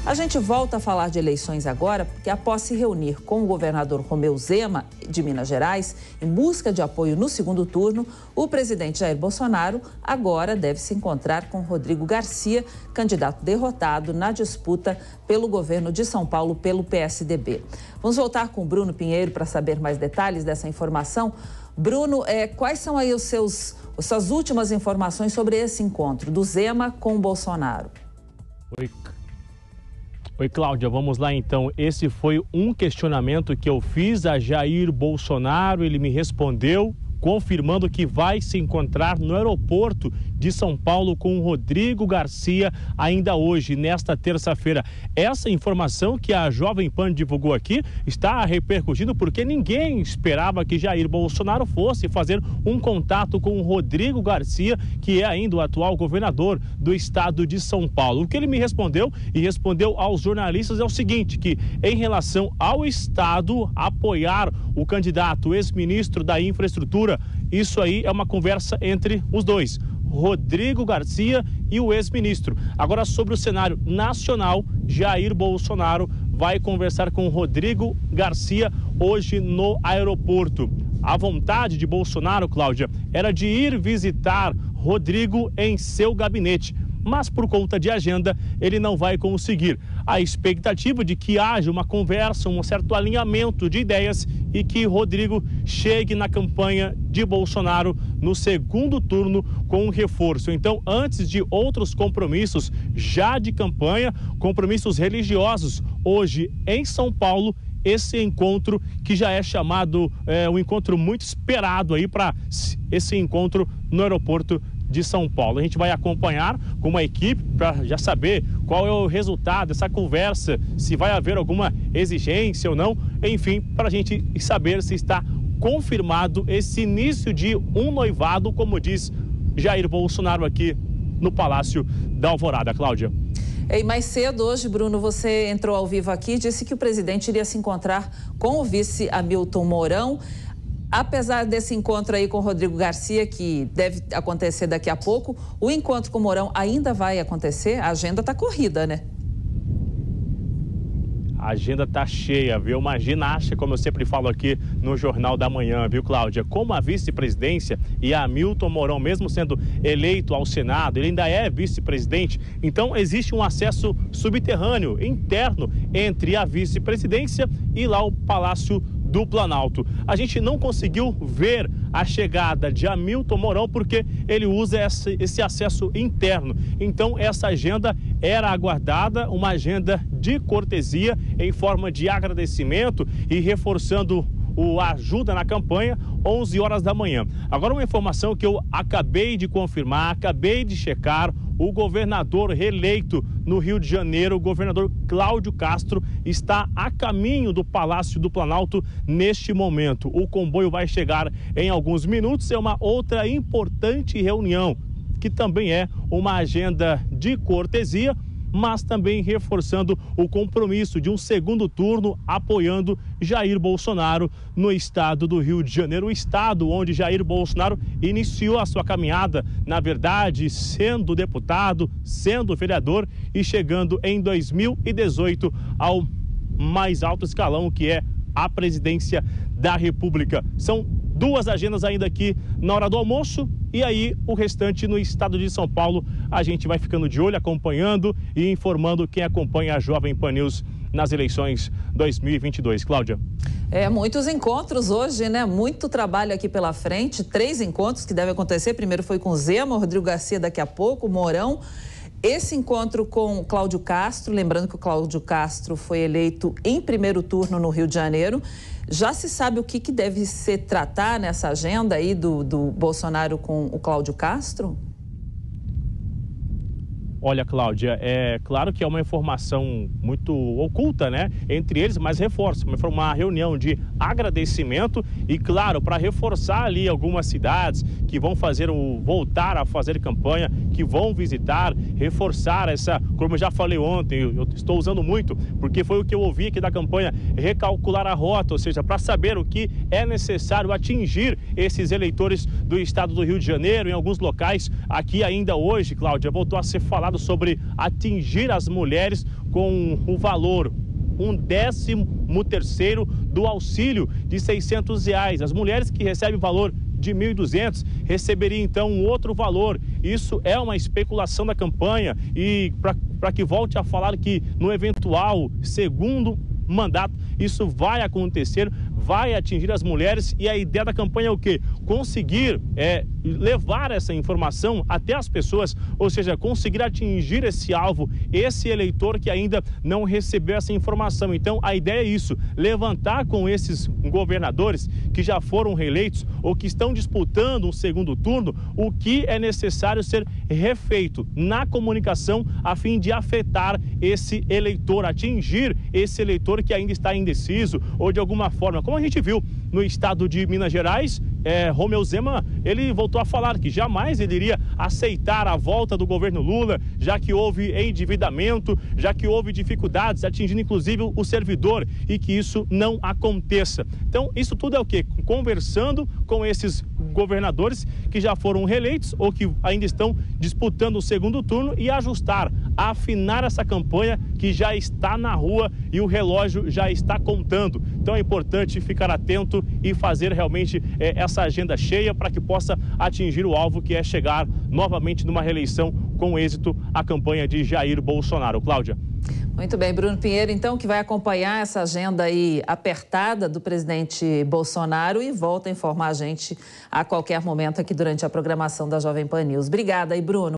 A gente volta a falar de eleições agora, porque após se reunir com o governador Romeu Zema, de Minas Gerais, em busca de apoio no segundo turno, o presidente Jair Bolsonaro agora deve se encontrar com Rodrigo Garcia, candidato derrotado na disputa pelo governo de São Paulo pelo PSDB. Vamos voltar com o Bruno Pinheiro para saber mais detalhes dessa informação. Bruno, quais são aí as suas últimas informações sobre esse encontro do Zema com o Bolsonaro? Oi, Cláudia, vamos lá então. Esse foi um questionamento que eu fiz a Jair Bolsonaro. Ele me respondeu confirmando que vai se encontrar no aeroporto de São Paulo com o Rodrigo Garcia ainda hoje, nesta terça-feira. Essa informação que a Jovem Pan divulgou aqui está repercutindo porque ninguém esperava que Jair Bolsonaro fosse fazer um contato com o Rodrigo Garcia, que é ainda o atual governador do estado de São Paulo. O que ele me respondeu e respondeu aos jornalistas é o seguinte, que em relação ao estado apoiar o candidato ex-ministro da Infraestrutura, isso aí é uma conversa entre os dois, Rodrigo Garcia e o ex-ministro. Agora, sobre o cenário nacional, Jair Bolsonaro vai conversar com Rodrigo Garcia hoje no aeroporto. A vontade de Bolsonaro, Cláudia, era de ir visitar Rodrigo em seu gabinete, mas por conta de agenda ele não vai conseguir. A expectativa de que haja uma conversa, um certo alinhamento de ideias e que Rodrigo chegue na campanha de Bolsonaro no segundo turno com um reforço. Então, antes de outros compromissos já de campanha, compromissos religiosos, hoje em São Paulo, esse encontro que já é chamado, um encontro muito esperado aí para esse encontro no aeroporto de São Paulo. A gente vai acompanhar com uma equipe para já saber qual é o resultado dessa conversa, se vai haver alguma exigência ou não, enfim, para a gente saber se está confirmado esse início de um noivado, como diz Jair Bolsonaro aqui no Palácio da Alvorada. Cláudia. E mais cedo hoje, Bruno, você entrou ao vivo aqui e disse que o presidente iria se encontrar com o vice Hamilton Mourão. Apesar desse encontro aí com o Rodrigo Garcia, que deve acontecer daqui a pouco, o encontro com o Mourão ainda vai acontecer? A agenda está corrida, né? A agenda está cheia, viu? Uma ginástica, como eu sempre falo aqui no Jornal da Manhã, viu, Cláudia? Como a vice-presidência e a Hamilton Mourão, mesmo sendo eleito ao Senado, ele ainda é vice-presidente, então existe um acesso subterrâneo, interno, entre a vice-presidência e lá o Palácio do Planalto. A gente não conseguiu ver a chegada de Hamilton Mourão porque ele usa esse acesso interno. Então, essa agenda era aguardada, uma agenda de cortesia em forma de agradecimento e reforçando a ajuda na campanha, 11 horas da manhã. Agora, uma informação que eu acabei de confirmar, acabei de checar: o governador reeleito no Rio de Janeiro, o governador Cláudio Castro, está a caminho do Palácio do Planalto neste momento. O comboio vai chegar em alguns minutos. É uma outra importante reunião, que também é uma agenda de cortesia, mas também reforçando o compromisso de um segundo turno apoiando Jair Bolsonaro no estado do Rio de Janeiro, o estado onde Jair Bolsonaro iniciou a sua caminhada, na verdade, sendo deputado, sendo vereador e chegando em 2018 ao mais alto escalão, que é a presidência da República. São duas agendas ainda aqui na hora do almoço e aí o restante no estado de São Paulo. A gente vai ficando de olho, acompanhando e informando quem acompanha a Jovem Pan News nas eleições 2022. Cláudia. Muitos encontros hoje, né? Muito trabalho aqui pela frente. 3 encontros que devem acontecer. Primeiro foi com Zema, Rodrigo Garcia daqui a pouco, Mourão. Esse encontro com o Cláudio Castro, lembrando que o Cláudio Castro foi eleito em primeiro turno no Rio de Janeiro. Já se sabe o que deve se tratar nessa agenda aí do Bolsonaro com o Cláudio Castro? Olha, Cláudia, é claro que é uma informação muito oculta, né? Entre eles, mas reforça, foi uma reunião de agradecimento e, claro, para reforçar ali algumas cidades que vão voltar a fazer campanha, que vão visitar, reforçar essa, como eu já falei ontem, eu estou usando muito, porque foi o que eu ouvi aqui da campanha, recalcular a rota, ou seja, para saber o que é necessário atingir esses eleitores do estado do Rio de Janeiro, em alguns locais. Aqui ainda hoje, Cláudia, voltou a ser falado sobre atingir as mulheres com o valor 13º do auxílio de R$600. As mulheres que recebem o valor de 1.200 receberiam então um outro valor. Isso é uma especulação da campanha e para que volte a falar que no eventual segundo mandato isso vai acontecer, vai atingir as mulheres, e a ideia da campanha é o quê? Conseguir levar essa informação até as pessoas, ou seja, conseguir atingir esse alvo, esse eleitor que ainda não recebeu essa informação. Então a ideia é isso, levantar com esses governadores que já foram reeleitos ou que estão disputando um segundo turno o que é necessário ser refeito na comunicação a fim de afetar esse eleitor, atingir esse eleitor que ainda está indeciso ou de alguma forma, como a gente viu no estado de Minas Gerais, Romeu Zema, ele voltou a falar que jamais ele iria aceitar a volta do governo Lula, já que houve endividamento, já que houve dificuldades, atingindo inclusive o servidor, e que isso não aconteça. Então, isso tudo é o quê? Conversando com esses governadores que já foram reeleitos ou que ainda estão disputando o segundo turno e ajustar, afinar essa campanha que já está na rua e o relógio já está contando. Então é importante ficar atento e fazer realmente essa agenda cheia para que possa atingir o alvo, que é chegar novamente numa reeleição com êxito à campanha de Jair Bolsonaro. Cláudia. Muito bem, Bruno Pinheiro, então, que vai acompanhar essa agenda aí apertada do presidente Bolsonaro e volta a informar a gente a qualquer momento aqui durante a programação da Jovem Pan News. Obrigada aí, Bruno.